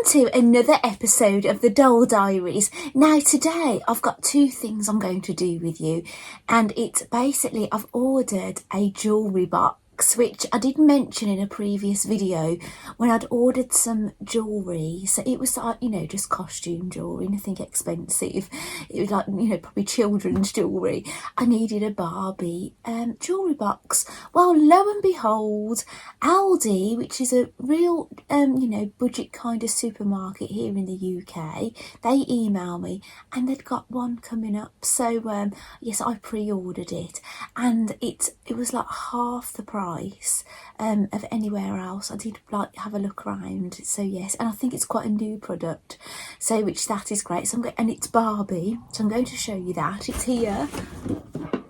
to another episode of the Doll Diaries. Now today I've got two things I'm going to do with you, and it's basically I've ordered a jewellery box, which I did mention in a previous video when I'd ordered some jewellery. So it was like, you know, just costume jewellery, nothing expensive. It was like, you know, probably children's jewellery. I needed a Barbie jewellery box. Well, lo and behold, Aldi, which is a real you know, budget kind of supermarket here in the UK, they email me and they'd got one coming up. So yes, I pre-ordered it, and it was like half the price of anywhere else. I did like have a look around, so yes, and I think it's quite a new product, so which that is great. So and it's Barbie, so I'm going to show you that. It's here,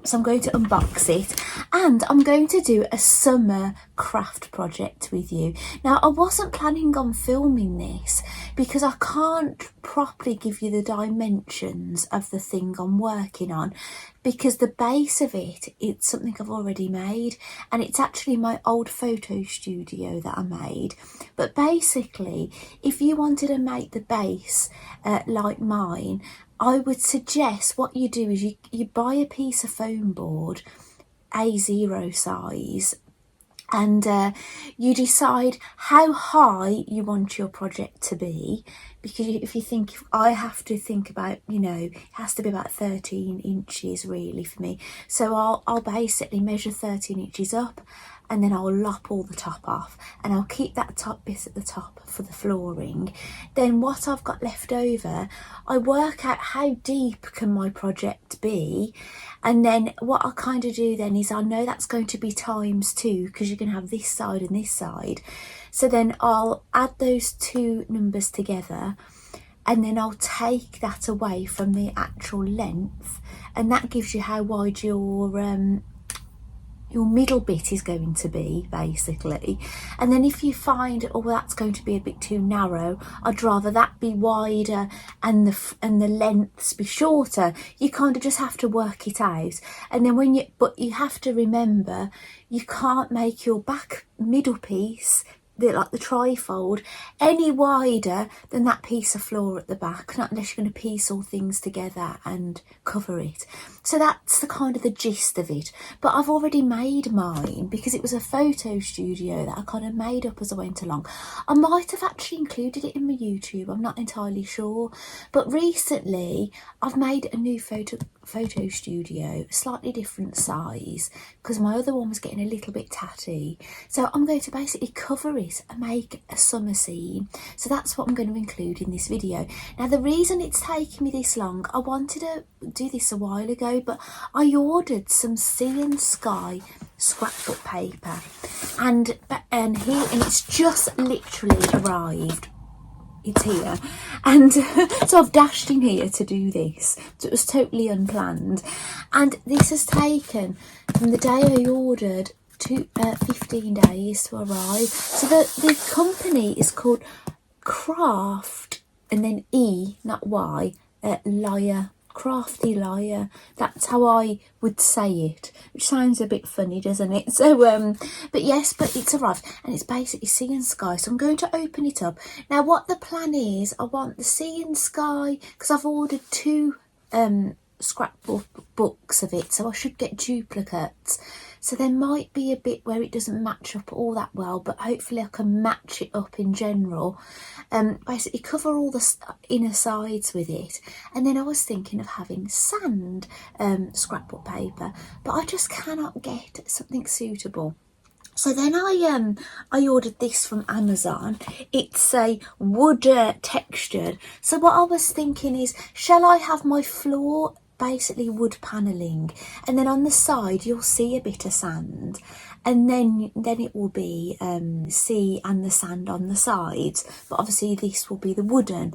so I'm going to unbox it, and I'm going to do a summer craft project with you. Now, I wasn't planning on filming this because I can't properly give you the dimensions of the thing I'm working on, because the base of it's something I've already made, and it's actually my old photo studio that I made. But basically, if you wanted to make the base like mine, I would suggest what you do is you buy a piece of foam board, A0 size, and you decide how high you want your project to be, because if you think, I have to think about, you know, it has to be about 13 inches really for me. So I'll basically measure 13 inches up, and then I'll lop all the top off, and I'll keep that top bit at the top for the flooring. Then what I've got left over, I work out how deep can my project be, and then what I'll kind of do then is I know that's going to be ×2, because you're going to have this side and this side. So then I'll add those two numbers together, and then I'll take that away from the actual length, and that gives you how wide your middle bit is going to be, basically. And then if you find, oh, well, that's going to be a bit too narrow, I'd rather that be wider and the lengths be shorter, you kind of just have to work it out. And then but you have to remember, you can't make your back middle piece, like the trifold, any wider than that piece of floor at the back, not unless you're going to piece all things together and cover it. So that's the kind of the gist of it. But I've already made mine because it was a photo studio that I kind of made up as I went along. I might have actually included it in my YouTube, I'm not entirely sure. But recently I've made a new photo studio, slightly different size, because my other one was getting a little bit tatty. So I'm going to basically cover it and make a summer scene. So that's what I'm going to include in this video. Now, the reason it's taken me this long, I wanted to do this a while ago, but I ordered some sea and sky scrapbook paper, and it's just literally arrived. It's here, and so I've dashed in here to do this, so it was totally unplanned, and this has taken from the day I ordered to 15 days to arrive. So the company is called Craft, and then E, not Y, Liar. Crafty Liar, that's how I would say it, which sounds a bit funny, doesn't it? So but yes, but it's arrived, and it's basically sea and sky. So I'm going to open it up now. What the plan is, I want the sea and sky, because I've ordered two scrapbook books of it, so I should get duplicates. So there might be a bit where it doesn't match up all that well, but hopefully I can match it up in general. Basically cover all the inner sides with it. And then I was thinking of having sand scrapbook paper, but I just cannot get something suitable. So then I ordered this from Amazon. It's a wood textured. So what I was thinking is, shall I have my floor basically wood panelling, and then on the side you'll see a bit of sand, and then it will be sea and the sand on the sides, but obviously this will be the wooden.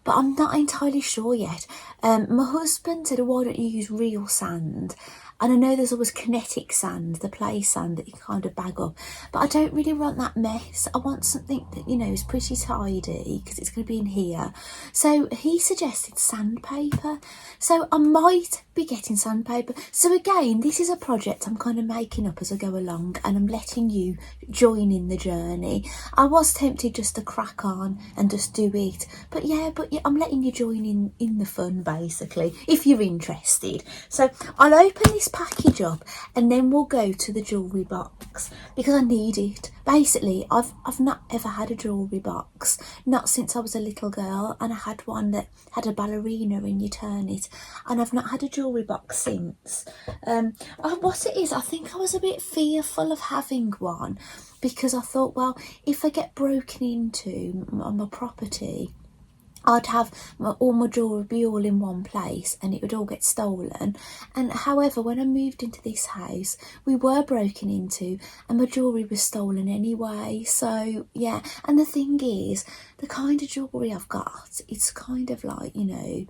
But I'm not entirely sure yet. My husband said, why don't you use real sand? And I know there's always Kinetic Sand, the play sand that you kind of bag up, but I don't really want that mess. I want something that, you know, is pretty tidy because it's going to be in here. So he suggested sandpaper. So I might be getting sandpaper. So again, this is a project I'm kind of making up as I go along, and I'm letting you join in the journey. I was tempted just to crack on and just do it, but yeah, I'm letting you join in the fun, basically, if you're interested. So I'll open this package up and then we'll go to the jewellery box because I need it. Basically, I've not ever had a jewellery box, not since I was a little girl, and I had one that had a ballerina and you turn it, and I've not had a jewellery box since. What it is, I think I was a bit fearful of having one because I thought, well, if I get broken into on my property, I'd have all my jewellery be all in one place and it would all get stolen. And however, when I moved into this house, we were broken into and my jewellery was stolen anyway. So yeah, and the thing is, the kind of jewellery I've got, it's kind of like, you know,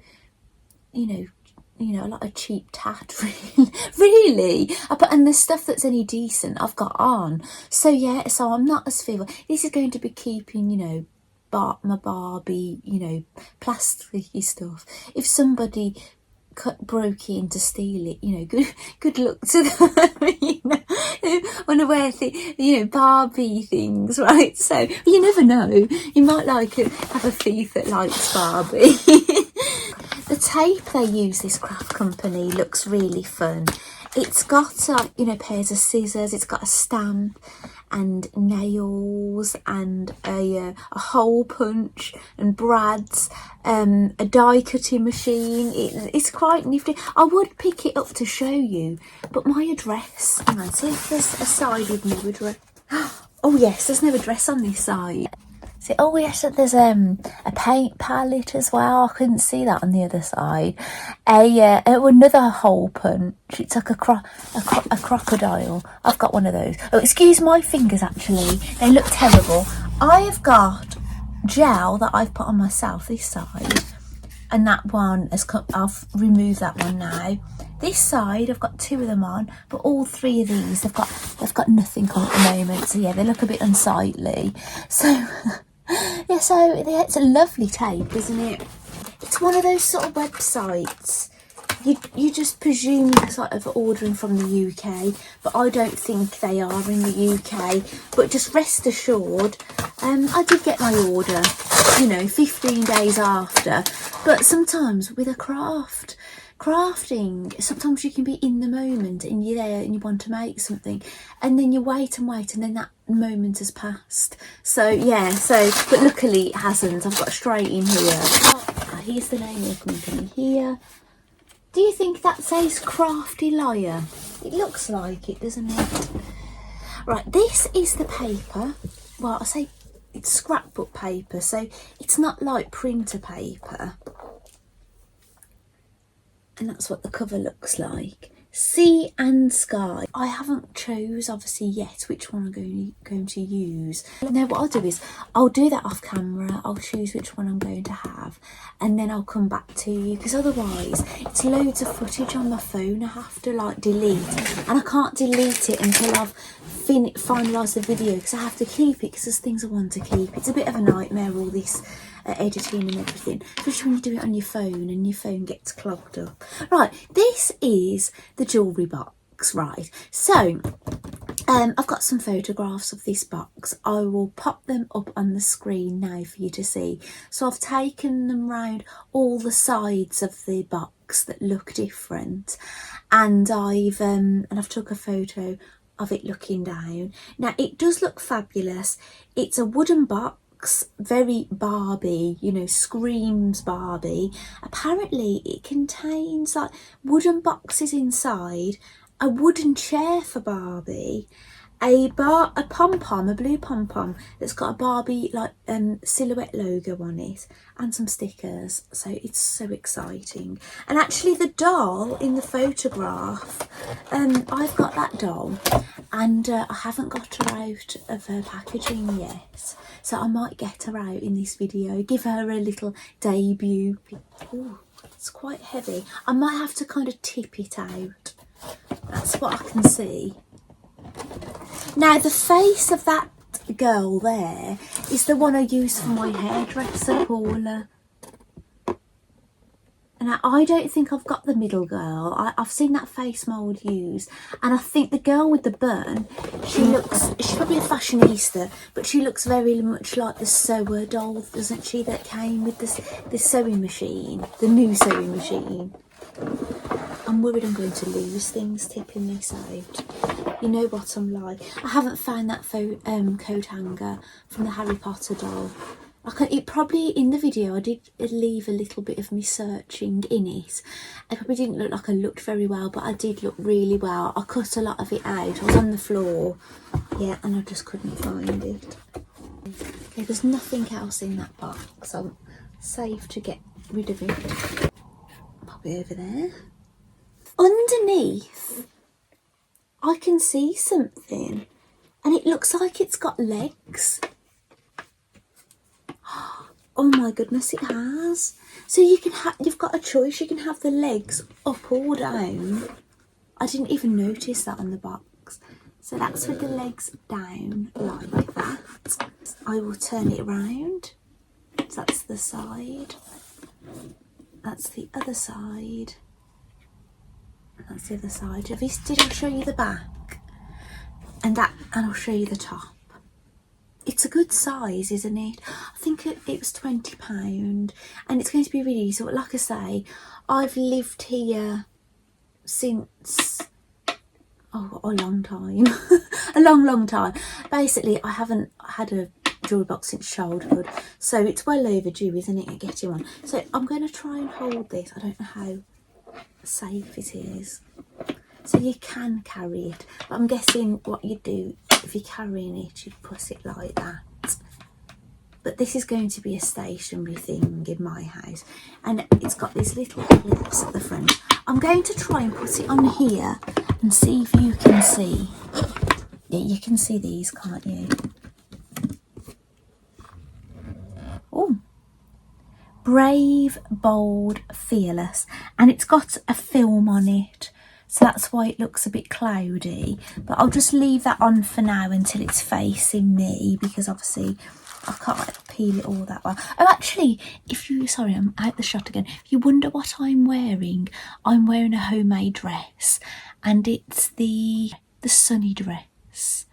like a cheap tat, really. And the stuff that's any decent I've got on. So yeah, so I'm not as fearful. This is going to be keeping, you know, my Barbie, you know, plasticky stuff. If somebody broke in to steal it, you know, good luck to them. You know, want to wear Barbie things, right? So you never know, you might have a thief that likes Barbie. The tape they use, this craft company, looks really fun. It's got you know, pairs of scissors, it's got a stamp and nails and a hole punch and brads, a die cutting machine. It's quite nifty. I would pick it up to show you, but my address, hang on, see if there's a side with no address. Oh yes, there's no address on this side. See, oh yes, there's a paint palette as well. I couldn't see that on the other side. Another hole punch. It's like a crocodile. I've got one of those. Oh, excuse my fingers, actually. They look terrible. I have got gel that I've put on myself this side, and that one has come. I've removed that one now. This side, I've got two of them on, but all three of these, they've got nothing on at the moment. So yeah, they look a bit unsightly. So yeah, it's a lovely tape, isn't it? It's one of those sort of websites you just presume sort of ordering from the UK, but I don't think they are in the UK. But just rest assured, I did get my order, you know, 15 days after. But sometimes with a crafting, sometimes you can be in the moment and you're there and you want to make something, and then you wait and then that moment has passed. So yeah, but luckily it hasn't. I've got straight in here. Here's the name of the company here. Do you think that says Crafty Liar? It looks like it, doesn't it? Right, this is the paper. Well, I say it's scrapbook paper, so it's not like printer paper. And that's what the cover looks like. Sea and Sky. I haven't chose obviously yet which one I'm going to use. Now what I'll do is I'll do that off camera. I'll choose which one I'm going to have, and then I'll come back to you, because otherwise it's loads of footage on my phone I have to like delete, and I can't delete it until I've finalised the video, because I have to keep it because there's things I want to keep. It's a bit of a nightmare, all this editing and everything, especially when you do it on your phone and your phone gets clogged up. Right, this is the jewellery box, right? So I've got some photographs of this box. I will pop them up on the screen now for you to see. So I've taken them round all the sides of the box that look different, and I've took a photo of it looking down. Now it does look fabulous. It's a wooden box, very Barbie, you know, screams Barbie. Apparently it contains like wooden boxes inside, a wooden chair for Barbie, a pom-pom, a blue pom-pom that's got a Barbie like silhouette logo on it, and some stickers. So it's so exciting. And actually the doll in the photograph, I've got that doll, and I haven't got her out of her packaging yet, so I might get her out in this video, give her a little debut. Oh, it's quite heavy. I might have to kind of tip it out. That's what I can see. Now the face of that girl there is the one I use for my hairdresser, Paula. And I don't think I've got the middle girl. I've seen that face mould used, and I think the girl with the bun, she's probably a fashionista, but she looks very much like the sewer doll, doesn't she, that came with this sewing machine, the new sewing machine. I'm worried I'm going to lose things tipping this out. You know what I'm like. I haven't found that coat hanger from the Harry Potter doll. It probably, in the video, I did leave a little bit of me searching in it. I probably didn't look like I looked very well, but I did look really well. I cut a lot of it out. I was on the floor, yeah, and I just couldn't find it. Okay, there's nothing else in that box. I'm safe to get rid of it. Pop it over there. Underneath, I can see something, and it looks like it's got legs. Oh my goodness, it has. So you've got a choice. You can have the legs up or down. I didn't even notice that on the box. So that's with the legs down, like that. I will turn it around. So that's the side. That's the other side. That's the other side. Did I show you the back? And I'll show you the top. It's a good size, isn't it? I think it was £20, and it's going to be really easy. But like I say, I've lived here since a long time. A long time. Basically, I haven't had a jewellery box since childhood, so it's well overdue, isn't it, getting one. So I'm going to try and hold this. I don't know how safe it is. So you can carry it, but I'm guessing what you do if you're carrying it, you put it like that. But this is going to be a stationary thing in my house, and it's got these little clips at the front. I'm going to try and put it on here and see if you can see. Yeah, you can see these, can't you? Oh, brave, bold, fearless, and it's got a film on it. So that's why it looks a bit cloudy, but I'll just leave that on for now until it's facing me, because obviously I can't peel it all that well. Oh, actually, sorry, I'm out the shot again. If you wonder what I'm wearing a homemade dress, and it's the sunny dress.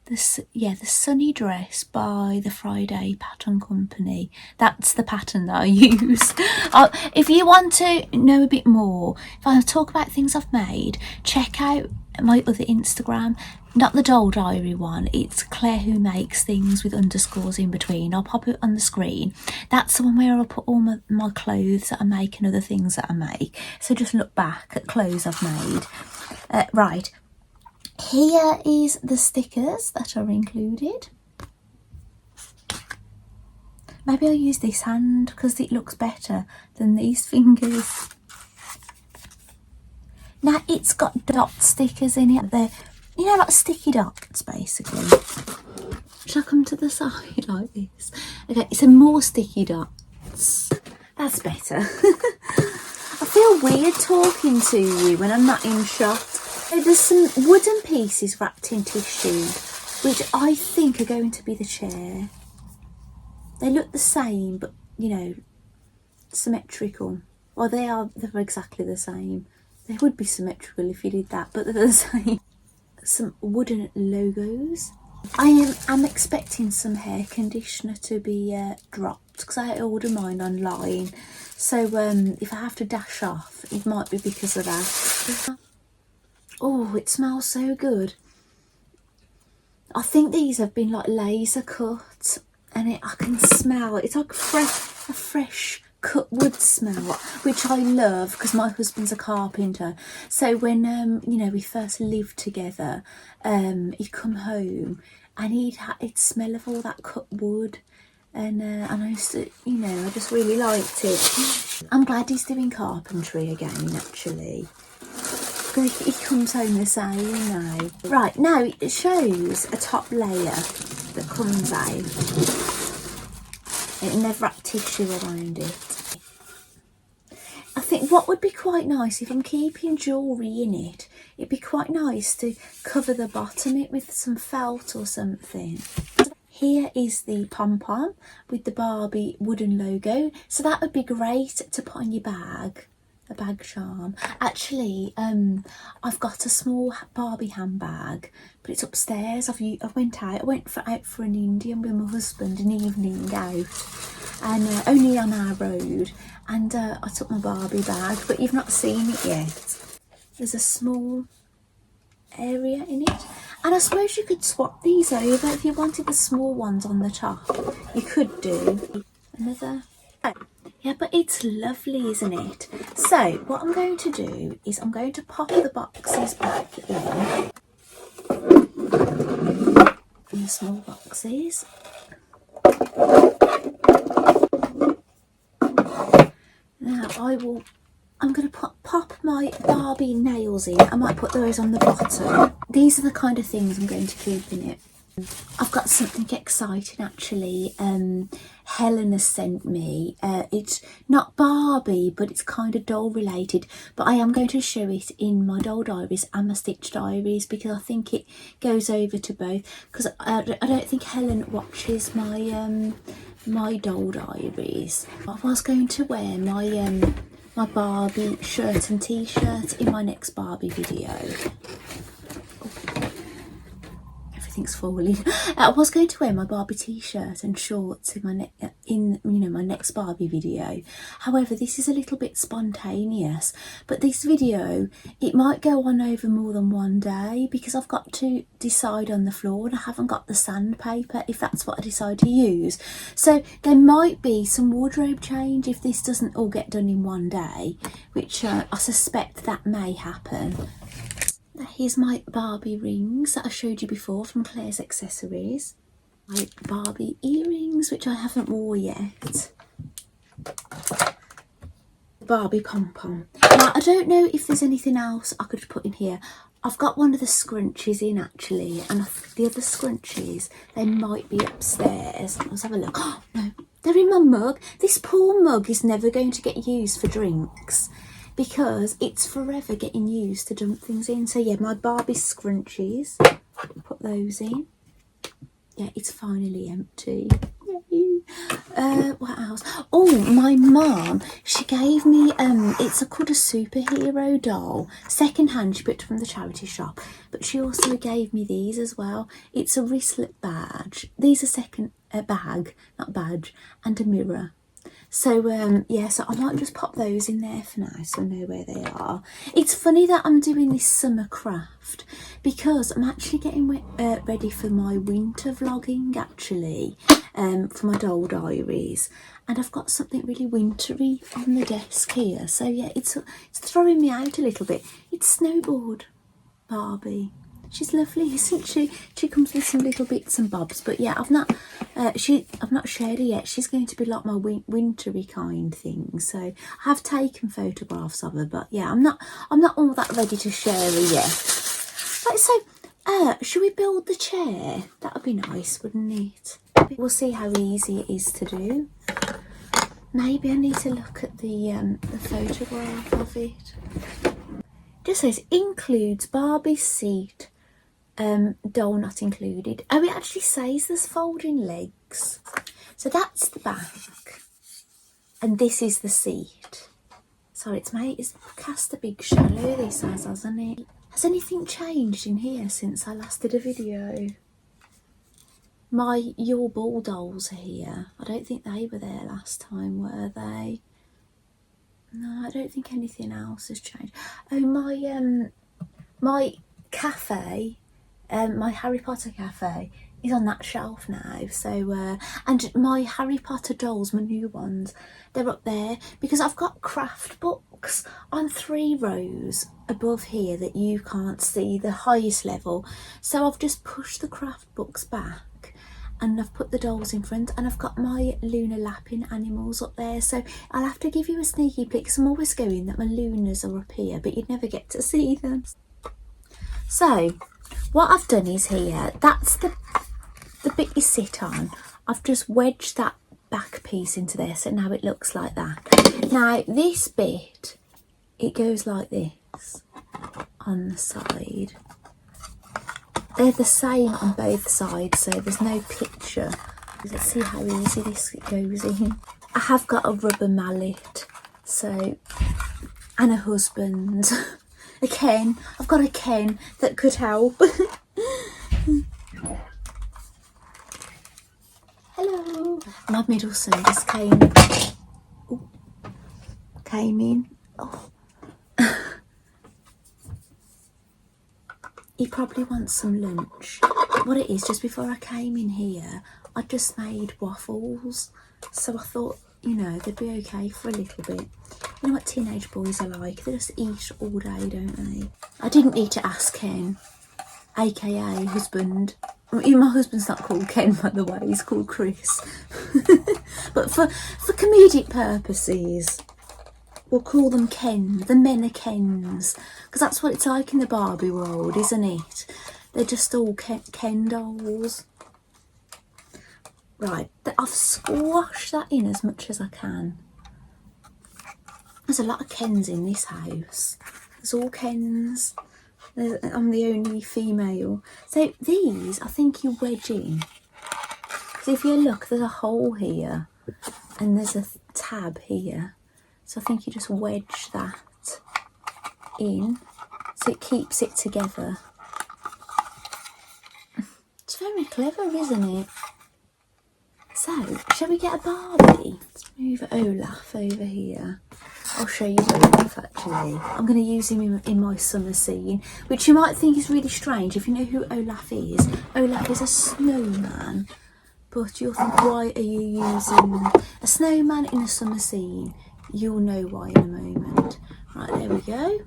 The sunny dress by the Friday Pattern Company. That's the pattern that I use. If you want to know a bit more, if I talk about things I've made, check out my other Instagram. Not the Doll Diary one, it's Claire Who Makes Things with underscores in between. I'll pop it on the screen. That's the one where I'll put all my clothes that I make and other things that I make. So just look back at clothes I've made. Right. Here is the stickers that are included. Maybe I'll use this hand because it looks better than these fingers. Now it's got dot stickers in it. They're, you know, like sticky dots basically. Shall I come to the side like this? Okay, it's more sticky dots. That's better. I feel weird talking to you when I'm not in shot. There's some wooden pieces wrapped in tissue, which I think are going to be the chair. They look the same, but, you know, symmetrical. Well, they're exactly the same. They would be symmetrical if you did that, but they're the same. Some wooden logos. I am expecting some hair conditioner to be dropped, because I ordered mine online. So if I have to dash off, it might be because of that. Oh, it smells so good. I think these have been like laser cut, and I can smell it. It's like a fresh cut wood smell, which I love because my husband's a carpenter. So when you know, we first lived together, he'd come home and he'd smell of all that cut wood, and I used to, you know, I just really liked it. I'm glad he's doing carpentry again, actually. He comes home the same now. Right, now it shows a top layer that comes out. And they've wrapped tissue around it. I think what would be quite nice, if I'm keeping jewellery in it, it'd be quite nice to cover the bottom it with some felt or something. Here is the pom-pom with the Barbie wooden logo. So that would be great to put on your bag, a bag charm. Actually, I've got a small Barbie handbag, but it's upstairs. I went out for an Indian with my husband, an evening out, and only on our road. And I took my Barbie bag, but you've not seen it yet. There's a small area in it. And I suppose you could swap these over if you wanted the small ones on the top. You could do another. Yeah, but it's lovely, isn't it? So what I'm going to do is I'm going to pop the boxes back in the small boxes. Now I'm going to pop my Barbie nails in. I might put those on the bottom. These are the kind of things I'm going to keep in it. I've got something exciting actually. Helen has sent me. It's not Barbie, but it's kind of doll related. But I am going to show it in my doll diaries and my Stitch diaries because I think it goes over to both. Because I don't think Helen watches my my doll diaries. I was going to wear my Barbie shirt and t-shirt in my next Barbie video. Everything's falling. I was going to wear my Barbie t-shirt and shorts in my next Barbie video. However, this is a little bit spontaneous, but this video, it might go on over more than one day because I've got to decide on the floor and I haven't got the sandpaper if that's what I decide to use. So there might be some wardrobe change if this doesn't all get done in one day, which I suspect that may happen. Here's my Barbie rings that I showed you before from Claire's Accessories. My Barbie earrings, which I haven't wore yet. Barbie pom-pom. Now, I don't know if there's anything else I could put in here. I've got one of the scrunchies in actually, and the other scrunchies, they might be upstairs. Let's have a look. Oh, no, they're in my mug. This poor mug is never going to get used for drinks, because it's forever getting used to dump things in. So yeah, my Barbie scrunchies, put those in. Yeah, it's finally empty. Yay. What else? Oh, my mum, she gave me it's called a superhero doll, second hand. She picked it from the charity shop, but she also gave me these as well. It's a wristlet badge. These are second bag, not badge, and a mirror. So yeah, so I might just pop those in there for now so I know where they are. It's funny that I'm doing this summer craft because I'm actually getting ready for my winter vlogging actually, for my doll diaries, and I've got something really wintry on the desk here. So yeah, it's throwing me out a little bit. It's Snowboard Barbie. She's lovely, isn't she? She comes with some little bits and bobs, but yeah, I've not shared her yet. She's going to be like my wintry kind thing. So I have taken photographs of her, but yeah, I'm not all that ready to share her yet. Right, so should we build the chair? That would be nice, wouldn't it? We'll see how easy it is to do. Maybe I need to look at the photograph of it. Just says includes Barbie seat. Doll not included. Oh, it actually says there's folding legs. So that's the back, and this is the seat. Sorry, it's cast a big shadow, this hasn't it? Has anything changed in here since I last did a video? My Your Ball dolls are here. I don't think they were there last time, were they? No, I don't think anything else has changed. Oh, my cafe, my Harry Potter cafe is on that shelf now. So and my Harry Potter dolls, my new ones, they're up there because I've got craft books on 3 rows above here that you can't see, the highest level. So I've just pushed the craft books back and I've put the dolls in front, and I've got my Lunar lapping animals up there. So I'll have to give you a sneaky peek because I'm always going that my Lunas are up here, but you'd never get to see them. So what I've done is here, that's the bit you sit on. I've just wedged that back piece into there, so now it looks like that. Now this bit, it goes like this on the side. They're the same on both sides, so there's no picture. Let's see how easy this goes in. I have got a rubber mallet, so, and a husband. A Ken. I've got a Ken that could help. Hello. My middle son just came in. Oh. He probably wants some lunch. What it is, just before I came in here, I just made waffles. So I thought, you know, they'd be okay for a little bit. You know what teenage boys are like? They just eat all day, don't they? I didn't need to ask Ken, aka husband. My husband's not called Ken, by the way, he's called Chris. But for comedic purposes, we'll call them Ken. The men are Kens. Because that's what it's like in the Barbie world, isn't it? They're just all Ken dolls. Right, I've squashed that in as much as I can. There's a lot of Kens in this house. There's all Kens. I'm the only female. So these, I think you wedge in. So if you look, there's a hole here. And there's a tab here. So I think you just wedge that in. So it keeps it together. It's very clever, isn't it? So, shall we get a Barbie? Let's move Olaf over here. I'll show you Olaf actually. I'm going to use him in my summer scene, which you might think is really strange if you know who Olaf is. Olaf is a snowman, but you'll think, why are you using a snowman in a summer scene? You'll know why in a moment. Right, there we go.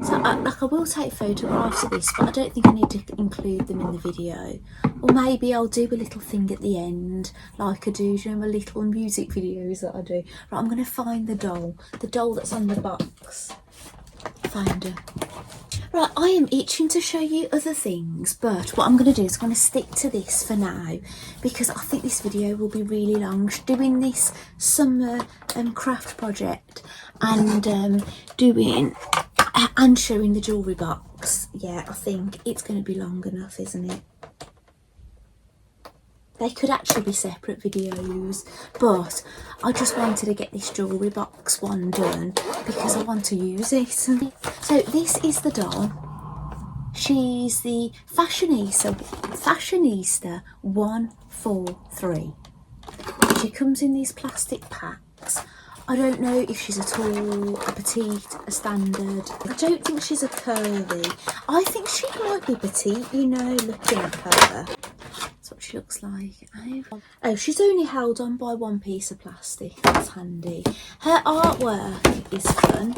So, I will take photographs of this, but I don't think I need to include them in the video. Or maybe I'll do a little thing at the end, like I do during my little music videos that I do. Right, I'm going to find the doll that's on the box. Find her. Right, I am itching to show you other things, but what I'm going to do is I'm going to stick to this for now, because I think this video will be really long. Doing this summer craft project and showing the jewellery box, yeah, I think it's going to be long enough, isn't it? They could actually be separate videos, but I just wanted to get this jewellery box one done because I want to use it. So this is the doll. She's the Fashionista 143. She comes in these plastic packs. I don't know if she's a tall, a petite, a standard. I don't think she's a curvy. I think she might be petite, you know, looking at her. That's what she looks like. Oh, she's only held on by one piece of plastic. That's handy. Her artwork is fun.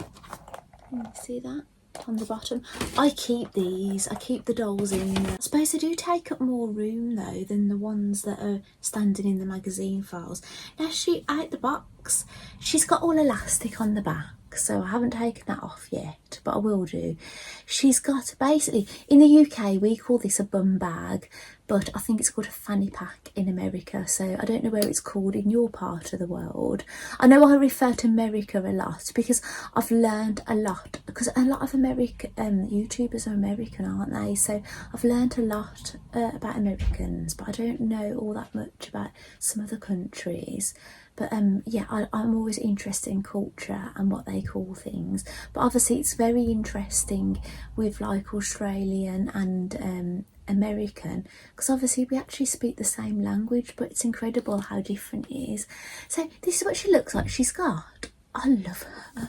Can you see that on the bottom? I keep these. I keep the dolls in there. I suppose they do take up more room though than the ones that are standing in the magazine files. Now out the box, she's got all elastic on the back, so I haven't taken that off yet, but I will do. She's got, basically, in the UK we call this a bum bag, but I think it's called a fanny pack in America, so I don't know where it's called in your part of the world. I know I refer to America a lot because I've learned a lot, because a lot of American YouTubers are American, aren't they? So I've learned a lot about Americans, but I don't know all that much about some other countries. But yeah, I'm always interested in culture and what they call things. But obviously it's very interesting with like Australian and American, because obviously we actually speak the same language, but it's incredible how different it is. So this is what she looks like. She's got, I love her.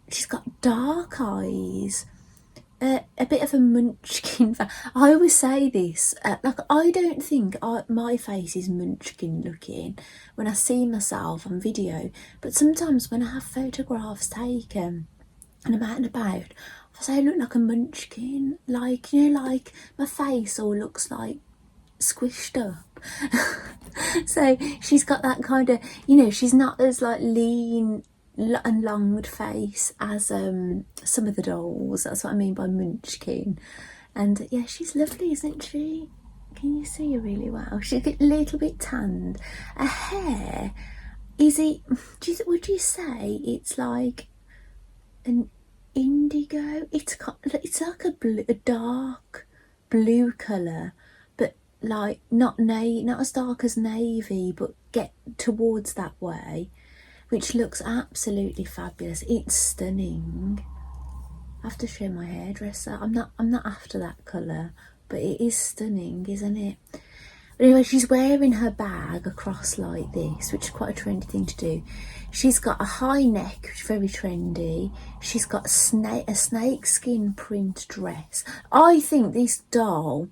She's got dark eyes. A bit of a munchkin. I always say this, like I don't think my face is munchkin looking when I see myself on video, but sometimes when I have photographs taken and I'm out and about, I say I look like a munchkin, like, you know, like my face all looks like squished up. So she's got that kind of, you know, she's not as like lean and longed face as some of the dolls. That's what I mean by munchkin. And yeah, she's lovely, isn't she? Can you see her really well? She's a little bit tanned. Her hair, would you say it's like an indigo. It's like a dark blue colour, but like not as dark as navy, but get towards that way, which looks absolutely fabulous. It's stunning. I have to show my hairdresser. I'm not after that colour, but it is stunning, isn't it? But anyway, she's wearing her bag across like this, which is quite a trendy thing to do. She's got a high neck, which is very trendy. She's got a snake skin print dress. I think this doll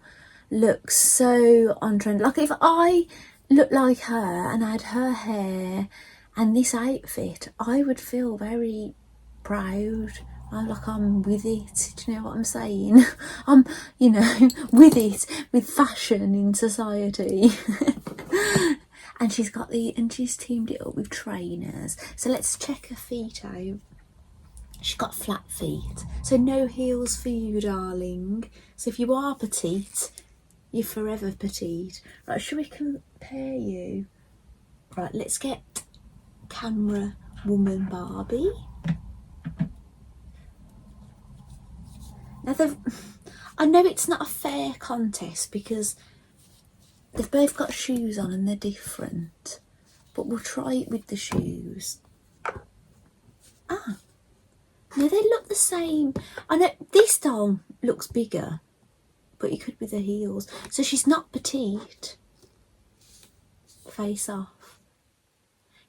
looks so on trend. Like if I looked like her and had her hair and this outfit, I would feel very proud. I'm with it, do you know what I'm saying? I'm, with it, with fashion in society. And she's teamed it up with trainers. So let's check her feet out. She's got flat feet, so no heels for you, darling. So if you are petite, you're forever petite. Right, shall we compare you? Right, let's get camera woman Barbie. Now, I know it's not a fair contest because they've both got shoes on and they're different, but we'll try it with the shoes. No, they look the same. I know this doll looks bigger, but it could be the heels. So she's not petite. Face off.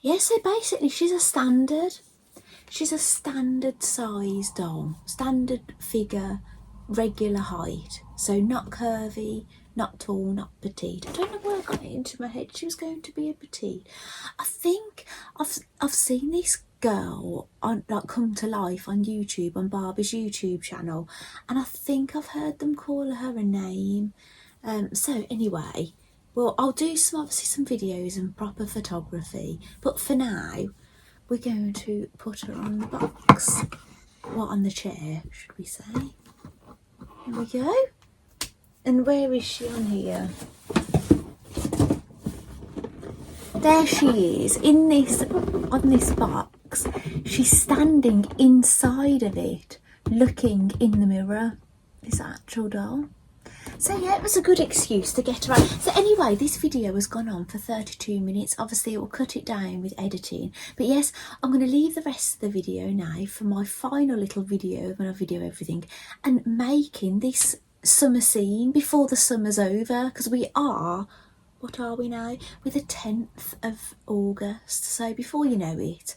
Yeah, so basically she's a standard size doll, standard figure, regular height. So not curvy, not tall, not petite. I don't know where I got it into my head she was going to be a petite. I think I've seen this girl come to life on YouTube, on Barbie's YouTube channel, and I think I've heard them call her a name. So anyway, well, I'll do some videos and proper photography, but for now we're going to put her on the box. Well, on the chair, should we say. Here we go. And where is she on here? There she is, on this box. She's standing inside of it, looking in the mirror, this actual doll. So yeah, it was a good excuse to get around. So anyway, this video has gone on for 32 minutes. Obviously, it will cut it down with editing. But yes, I'm going to leave the rest of the video now for my final little video when I video everything and making this summer scene before the summer's over, because we are, what are we now? We're the 10th of August. So before you know it,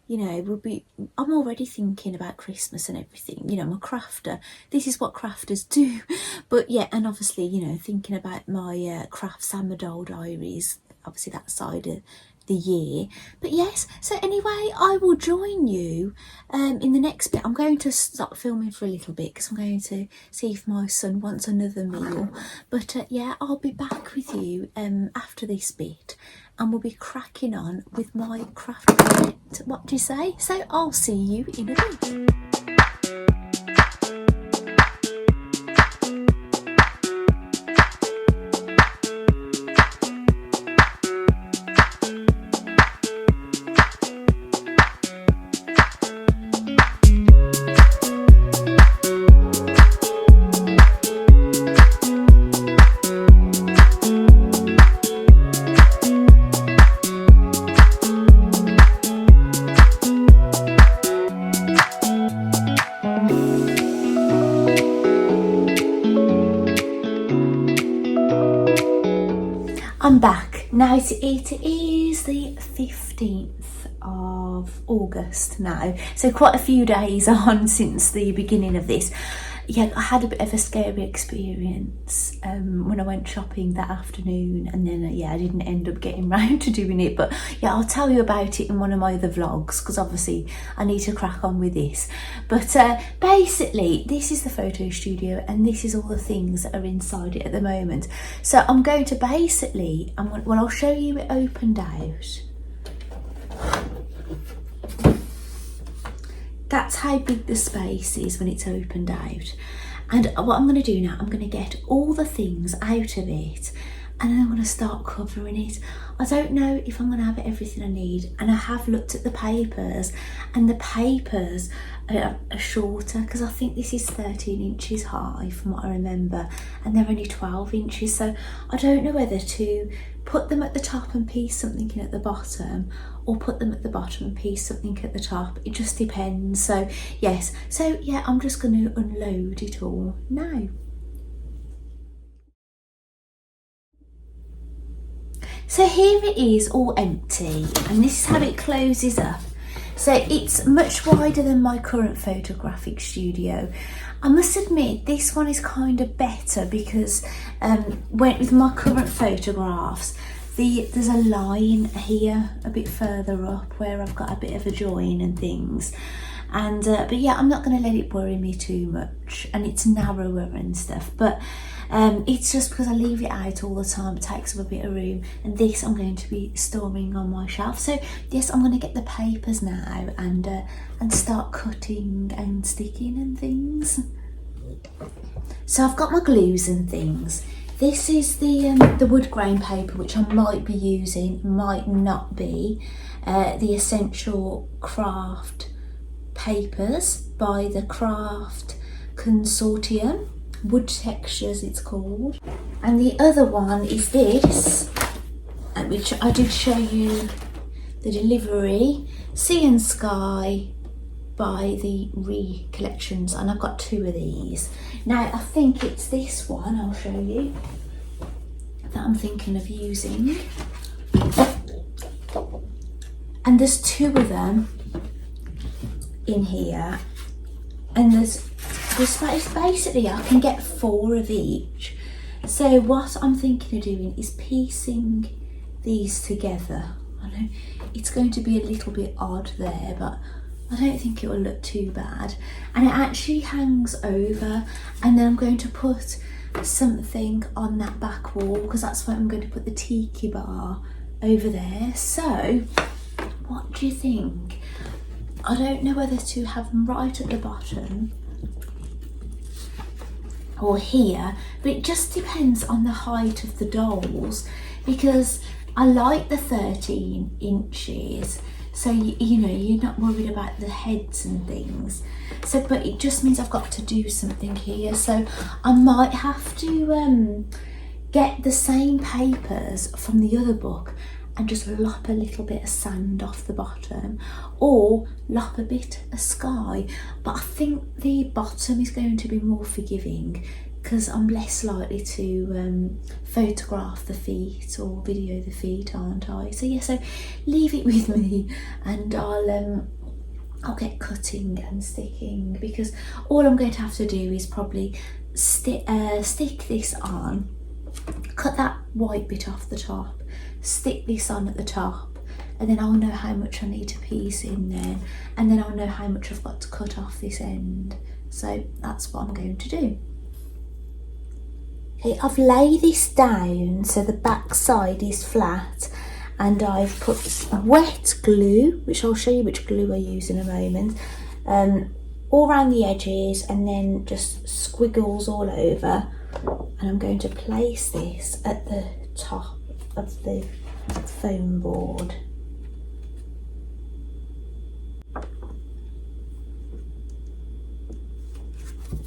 I'm already thinking about Christmas and everything. I'm a crafter. This is what crafters do. But yeah, and obviously, thinking about my crafts and my doll diaries, obviously that side of the year. But yes, so anyway, I will join you in the next bit. I'm going to stop filming for a little bit because I'm going to see if my son wants another meal. But yeah, I'll be back with you after this bit, and we'll be cracking on with my craft project. What do you say? So I'll see you in a bit. I'm back. Now it is the 15th of August now, so quite a few days on since the beginning of this. Yeah, I had a bit of a scary experience when I went shopping that afternoon, and then yeah, I didn't end up getting round to doing it, but yeah, I'll tell you about it in one of my other vlogs, because obviously I need to crack on with this. But basically, this is the photo studio, and this is all the things that are inside it at the moment. So I'm going to basically, well, I'll show you it opened out. That's how big the space is when it's opened out. And what I'm going to do now, I'm going to get all the things out of it, and then I'm going to start covering it. I don't know if I'm going to have everything I need, and I have looked at the papers, and the papers are shorter because I think this is 13 inches high from what I remember, and they're only 12 inches, so I don't know whether to put them at the top and piece something in at the bottom, or put them at the bottom and piece something at the top. It just depends. So yes, so yeah, I'm just going to unload it all now. So here it is, all empty, and this is how it closes up. So it's much wider than my current photographic studio. I must admit this one is kind of better because with my current photographs, there's a line here a bit further up where I've got a bit of a join and things. And but yeah, I'm not going to let it worry me too much, and it's narrower and stuff, but it's just because I leave it out all the time, it takes up a bit of room, and this I'm going to be storing on my shelf. So yes, I'm going to get the papers now and start cutting and sticking and things. So I've got my glues and things. This is the wood grain paper, which I might be using, might not be. The Essential Craft papers by the Craft Consortium, Wood Textures it's called. And the other one is this, which I did show you the delivery, Sea and Sky by the Recollections, and I've got 2 of these. Now I think it's this one, I'll show you, that I'm thinking of using. And there's 2 of them in here, and there's basically I can get 4 of each. So what I'm thinking of doing is piecing these together. I know it's going to be a little bit odd there, but I don't think it will look too bad. And it actually hangs over, and then I'm going to put something on that back wall because that's where I'm going to put the tiki bar over there. So what do you think? I don't know whether to have them right at the bottom or here, but it just depends on the height of the dolls, because I like the 13 inches, so you know, you're not worried about the heads and things. So but it just means I've got to do something here, so I might have to get the same papers from the other book and just lop a little bit of sand off the bottom, or lop a bit of sky. But I think the bottom is going to be more forgiving because I'm less likely to photograph the feet or video the feet, aren't I? So yeah, so leave it with me, and I'll get cutting and sticking, because all I'm going to have to do is probably stick this on, cut that white bit off the top, stick this on at the top, and then I'll know how much I need to piece in there, and then I'll know how much I've got to cut off this end. So that's what I'm going to do. Okay, I've laid this down so the back side is flat, and I've put wet glue, which I'll show you which glue I use in a moment, all around the edges, and then just squiggles all over. And I'm going to place this at the top of the foam board.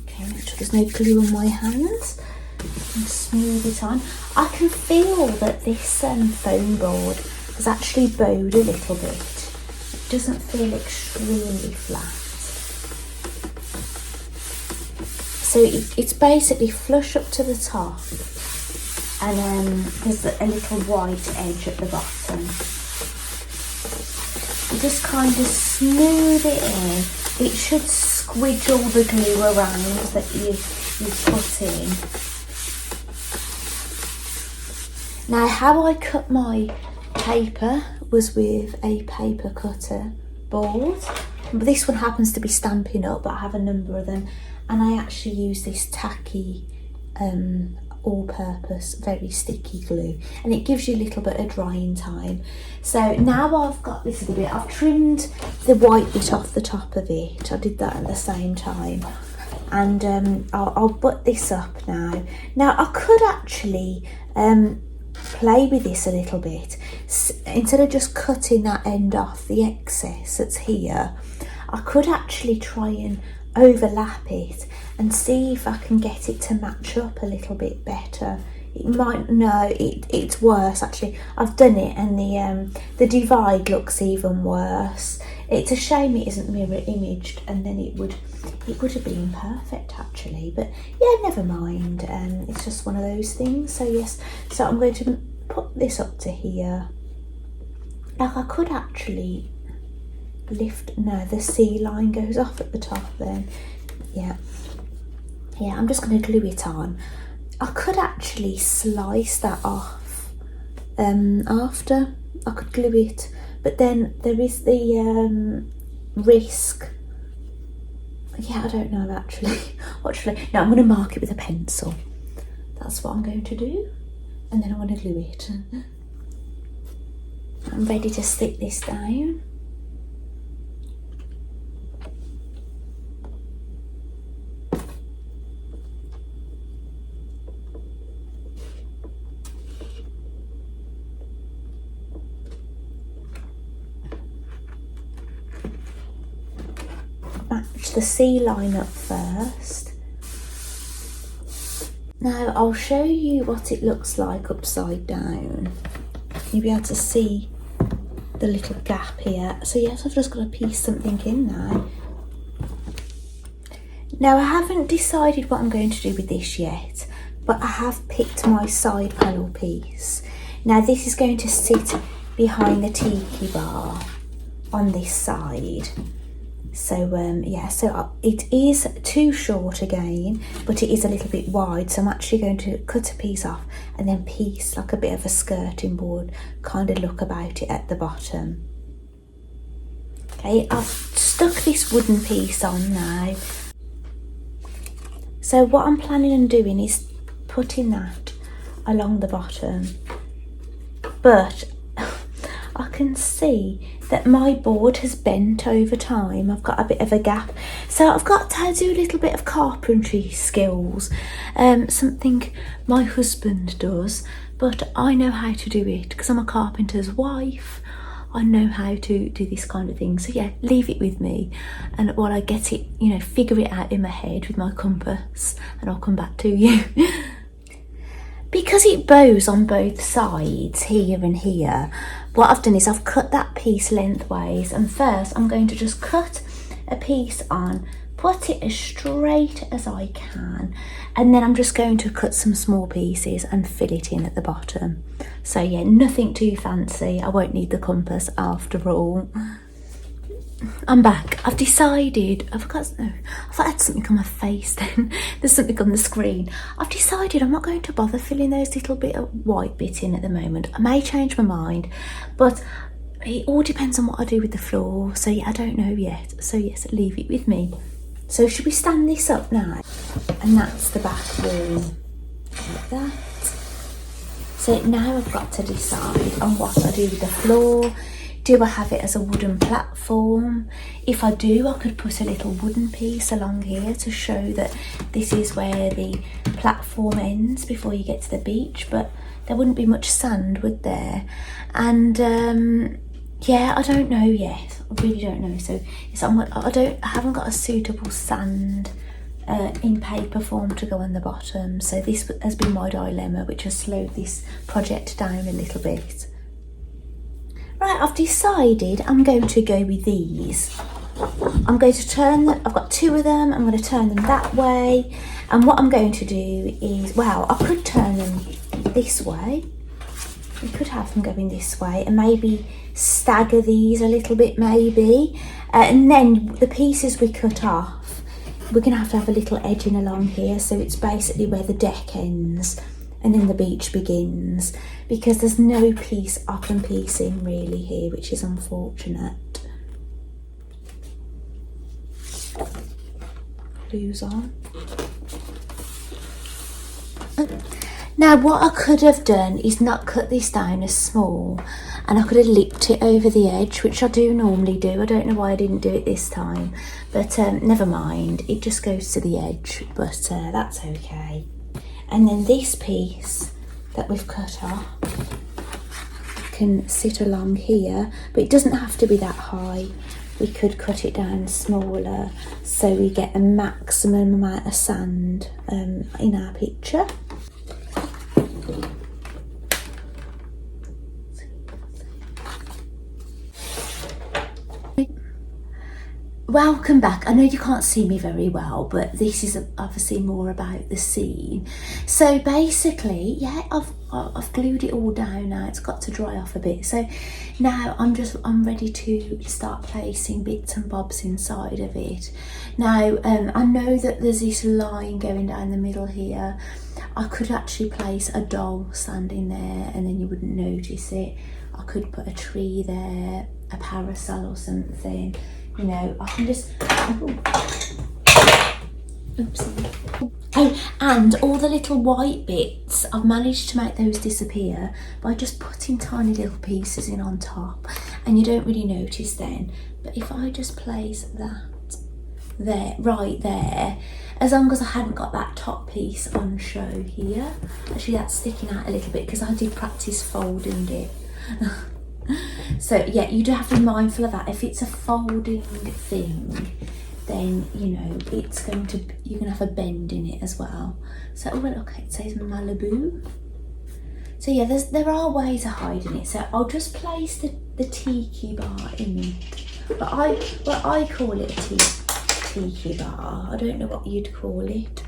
Okay, make sure there's no glue on my hands, and smooth it on. I can feel that this foam board has actually bowed a little bit. It doesn't feel extremely flat. So it's basically flush up to the top, and there's a little white edge at the bottom. You just kind of smooth it in. It should squidge all the glue around that you've put in. Now, how I cut my paper was with a paper cutter board. This one happens to be Stampin' Up, but I have a number of them. And I actually use this tacky, all-purpose, very sticky glue. And it gives you a little bit of drying time. So now I've got this little bit, I've trimmed the white bit off the top of it. I did that at the same time. And I'll butt this up now. Now I could actually play with this a little bit. Instead of just cutting that end off, the excess that's here, I could actually try and overlap it and see if I can get it to match up a little bit better. It might, no, it's worse actually. I've done it and the divide looks even worse. It's a shame it isn't mirror imaged, and then it would have been perfect actually, but yeah, never mind. It's just one of those things. So yes, so I'm going to put this up to here. Like I could actually lift, no, the C line goes off at the top then. Yeah, I'm just going to glue it on. I could actually slice that off after. I could glue it, but then there is the risk. Yeah, I don't know actually. No, I'm going to mark it with a pencil. That's what I'm going to do, and then I'm going to glue it. I'm ready to stick this down. Match the C line up first. Now I'll show you what it looks like upside down. You'll be able to see the little gap here. So yes, I've just got to piece something in now. Now I haven't decided what I'm going to do with this yet, but I have picked my side panel piece. Now this is going to sit behind the tiki bar on this side. So yeah, so it is too short again, but it is a little bit wide, so I'm actually going to cut a piece off and then piece like a bit of a skirting board kind of look about it at the bottom. Okay, I've stuck this wooden piece on now. So what I'm planning on doing is putting that along the bottom, but I can see that my board has bent over time. I've got a bit of a gap, so I've got to do a little bit of carpentry skills, something my husband does, but I know how to do it because I'm a carpenter's wife. I know how to do this kind of thing. So yeah, leave it with me, and while I get it, you know, figure it out in my head with my compass, and I'll come back to you. Because it bows on both sides, here and here, what I've done is I've cut that piece lengthways, and first I'm going to just cut a piece on, put it as straight as I can, and then I'm just going to cut some small pieces and fill it in at the bottom. So yeah, nothing too fancy. I won't need the compass after all. I'm back. I've decided, I thought I had something on my face then. There's something on the screen. I've decided I'm not going to bother filling those little bit of white bit in at the moment. I may change my mind, but it all depends on what I do with the floor. So yeah, I don't know yet. So yes, leave it with me. So should we stand this up now? And that's the back wall, like that. So now I've got to decide on what I do with the floor. Do I have it as a wooden platform? If I do, I could put a little wooden piece along here to show that this is where the platform ends before you get to the beach, but there wouldn't be much sand, would there? And yeah, I don't know yet. I really don't know. So I haven't got a suitable sand in paper form to go on the bottom. So this has been my dilemma, which has slowed this project down a little bit. Right, I've decided I'm going to go with these. I'm going to turn them, I've got two of them, I'm going to turn them that way. And what I'm going to do is, well, I could turn them this way. We could have them going this way and maybe stagger these a little bit maybe. And then the pieces we cut off, we're going to have a little edging along here. So it's basically where the deck ends and then the beach begins, because there's no piece up and piece in really here, which is unfortunate. Glue's on. Now what I could have done is not cut this down as small, and I could have lipped it over the edge, which I do normally do. I don't know why I didn't do it this time, but never mind, it just goes to the edge, but that's okay. And then this piece that we've cut off can sit along here, but it doesn't have to be that high. We could cut it down smaller so we get a maximum amount of sand in our picture. Welcome back. I know you can't see me very well, but this is obviously more about the scene. So basically, yeah, I've glued it all down now. It's got to dry off a bit. So now I'm ready to start placing bits and bobs inside of it. Now I know that there's this line going down the middle here. I could actually place a doll standing there and then you wouldn't notice it. I could put a tree there, a parasol or something. You know, I can just, oopsie. Oh, and all the little white bits, I've managed to make those disappear by just putting tiny little pieces in on top, and you don't really notice then. But if I just place that there, right there, as long as I hadn't got that top piece on show here, actually that's sticking out a little bit because I did practice folding it. So yeah, you do have to be mindful of that. If it's a folding thing, then you know it's going to, you're gonna have a bend in it as well. So oh well, okay, it says Malibu. So yeah, there are ways of hiding it. So I'll just place the tiki bar in it. But I call it a tiki bar. I don't know what you'd call it.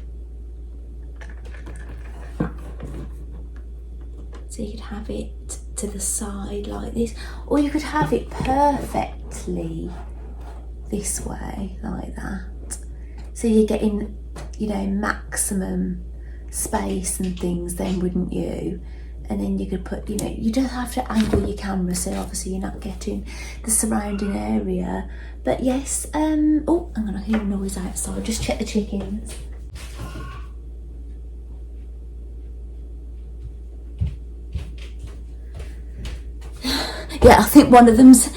So you could have it to the side like this, or you could have it perfectly this way like that. So you're getting, you know, maximum space and things then, wouldn't you? And then you could put, you know, you don't have to angle your camera so obviously you're not getting the surrounding area. But yes, oh, I'm gonna hear a noise outside. Just check the chickens. Yeah, I think one of them's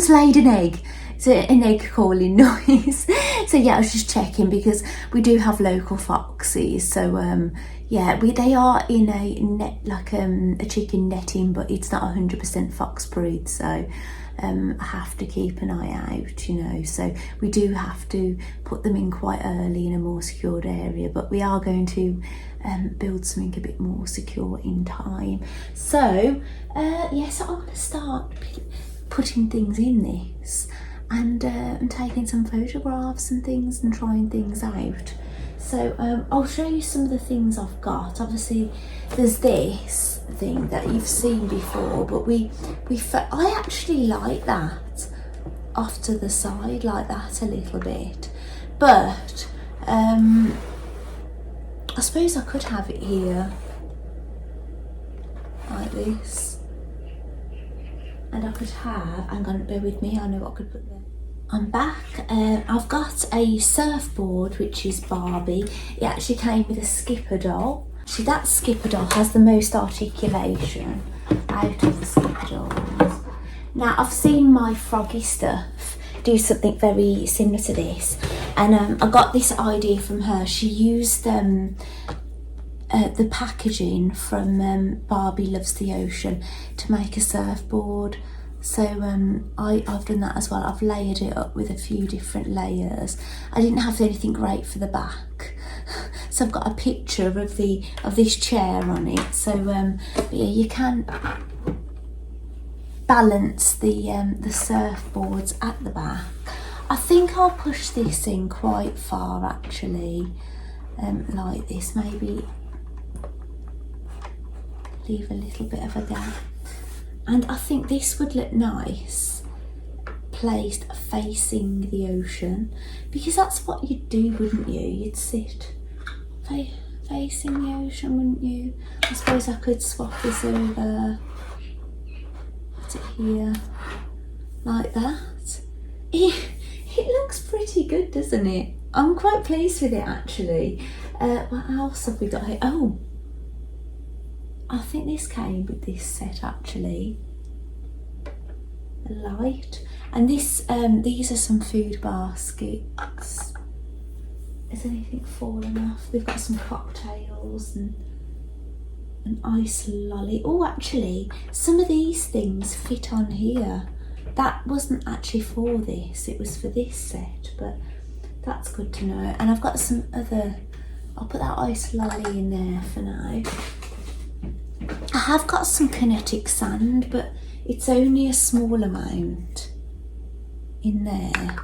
laid an egg. It's an egg calling noise. So yeah, I was just checking because we do have local foxes. So yeah, they are in a net, like a chicken netting, but it's not 100% fox brood. So I have to keep an eye out, you know. So we do have to put them in quite early in a more secured area, but we are going to build something a bit more secure in time. So yeah, so I'm going to start putting things in this and taking some photographs and things and trying things out. So I'll show you some of the things I've got. Obviously there's this thing that you've seen before, but I actually like that off to the side like that a little bit, but I suppose I could have it here like this, and I could have, hang on, bear with me, I know what I could put there. I'm back. I've got a surfboard which is Barbie. It actually came with a skipper doll. Actually that skipper doll has the most articulation out of the skipper dolls. Now I've seen my Froggy stuff do something very similar to this, and I got this idea from her. She used the packaging from Barbie Loves the Ocean to make a surfboard. So I've done that as well. I've layered it up with a few different layers. I didn't have anything great for the back, so I've got a picture of this chair on it. So but yeah, you can balance the surfboards at the back. I think I'll push this in quite far actually, like this. Maybe leave a little bit of a gap. And I think this would look nice placed facing the ocean, because that's what you'd do, wouldn't you? You'd sit facing the ocean, wouldn't you? I suppose I could swap this over, put it here, like that. It looks pretty good, doesn't it? I'm quite pleased with it actually. What else have we got here? Oh, I think this came with this set actually. The light, and this these are some food baskets. Is anything fallen off? We've got some cocktails and An ice lolly. Oh, actually, some of these things fit on here. That wasn't actually for this, it was for this set, but that's good to know. And I've got some other, I'll put that ice lolly in there for now. I have got some kinetic sand, but it's only a small amount in there.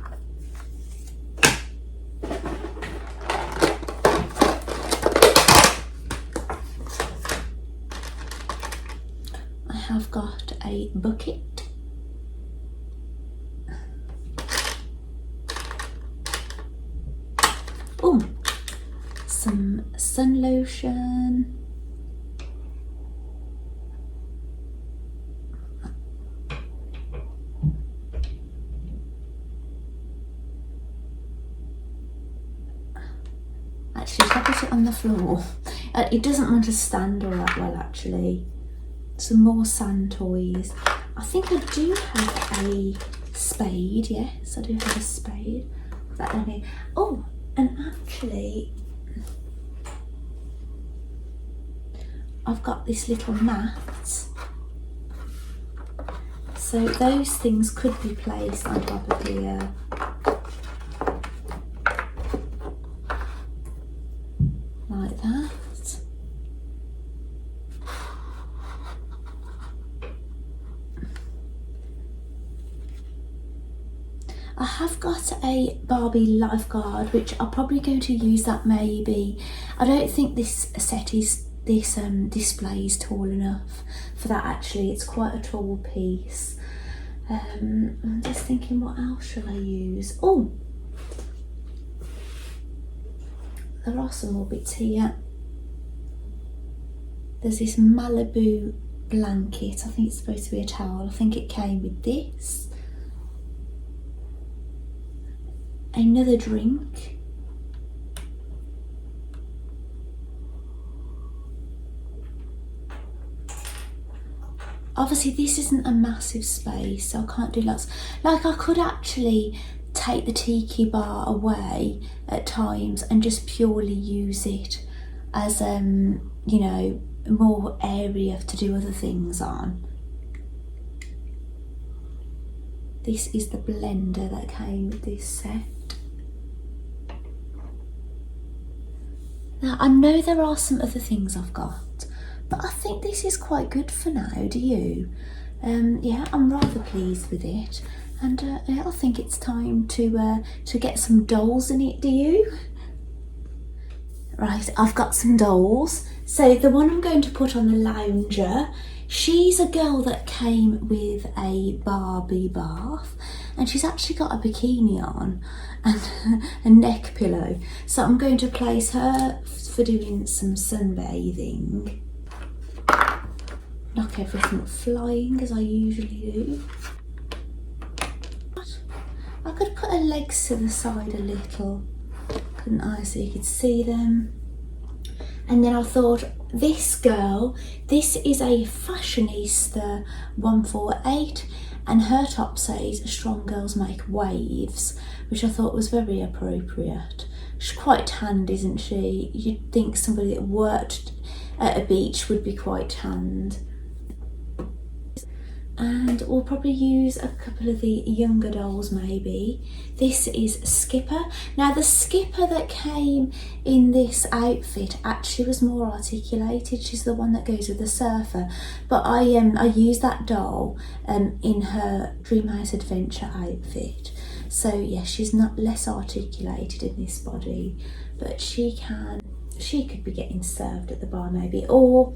I have got a bucket. Oh, some sun lotion. Actually, if I put it on the floor, it doesn't want to stand all that well actually. Some more sand toys. I think I do have a spade, yes, I do have a spade. Put that down here. Oh, and actually, I've got this little mat. So those things could be placed on top of here. Like that. I have got a Barbie lifeguard, which I'm probably going to use that maybe. I don't think this set is, this display is tall enough for that actually. It's quite a tall piece. I'm just thinking, what else shall I use? Oh, there are some more bits here. There's this Malibu blanket. I think it's supposed to be a towel. I think it came with this. Another drink. Obviously this isn't a massive space, so I can't do lots. Like, I could actually take the tiki bar away at times and just purely use it as you know, more area to do other things on. This is the blender that came with this set. Now I know there are some other things I've got, but I think this is quite good for now, do you? Yeah, I'm rather pleased with it. And yeah, I think it's time to get some dolls in it, do you? Right, I've got some dolls. So the one I'm going to put on the lounger, she's a girl that came with a Barbie bath, and she's actually got a bikini on and a neck pillow. So I'm going to place her for doing some sunbathing. Knock everything flying as I usually do. I could put her legs to the side a little, couldn't I, so you could see them. And then I thought, this girl, this is a fashionista 148, and her top says strong girls make waves, which I thought was very appropriate. She's quite tanned, isn't she? You'd think somebody that worked at a beach would be quite tanned. And we'll probably use a couple of the younger dolls maybe. This is Skipper. Now the Skipper that came in this outfit actually was more articulated. She's the one that goes with the surfer. But I used that doll in her Dreamhouse Adventure outfit. So yeah, she's not less articulated in this body, but she could be getting served at the bar maybe, or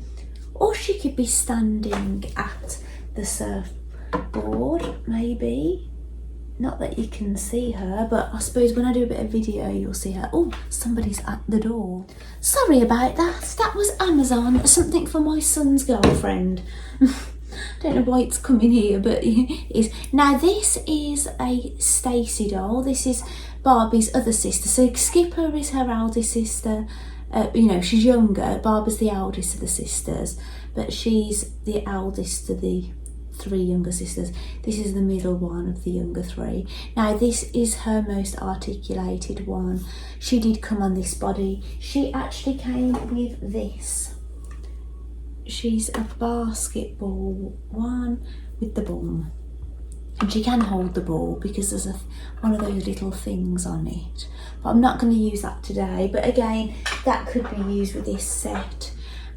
she could be standing at the surfboard maybe. Not that you can see her, but I suppose when I do a bit of video you'll see her. Oh, somebody's at the door. Sorry about that. That was Amazon, something for my son's girlfriend. Don't know why it's coming here, but it is. Now this is a Stacey doll. This is Barbie's other sister. So Skipper is her eldest sister. You know, she's younger. Barbie's the eldest of the sisters, but she's the eldest of the three younger sisters. This is the middle one of the younger three. Now this is her most articulated one. She did come on this body. She actually came with this. she's a basketball one with the ball. And she can hold the ball because there's one of those little things on it. But I'm not going to use that today. But again, that could be used with this set.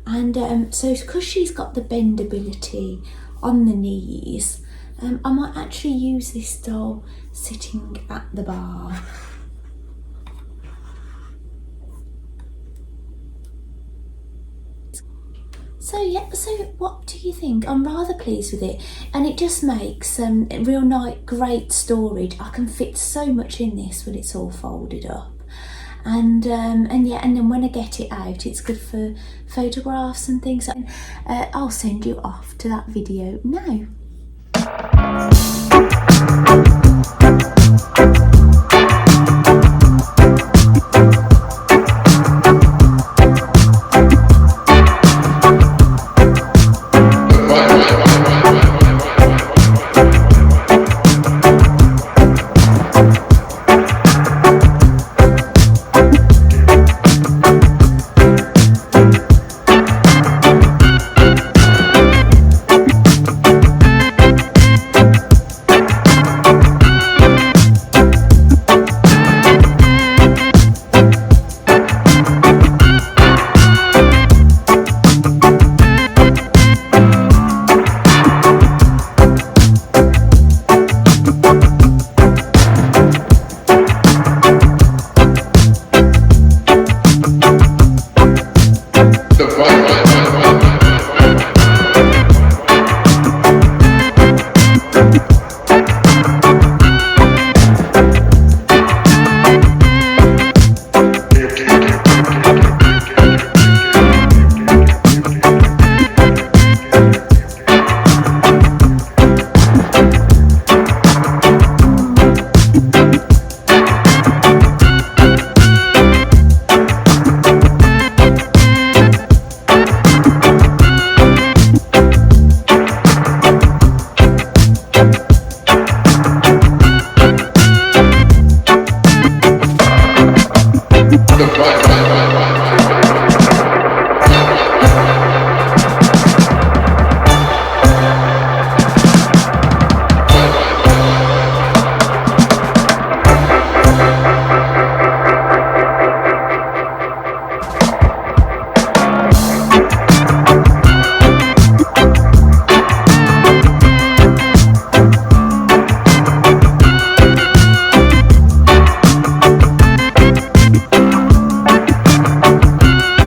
And so because she's got the bendability on the knees, I might actually use this doll sitting at the bar. So yeah, so what do you think? I'm rather pleased with it, and it just makes real nice, great storage. I can fit so much in this when it's all folded up, and yeah, and then when I get it out, it's good for photographs and things. I'll send you off to that video now.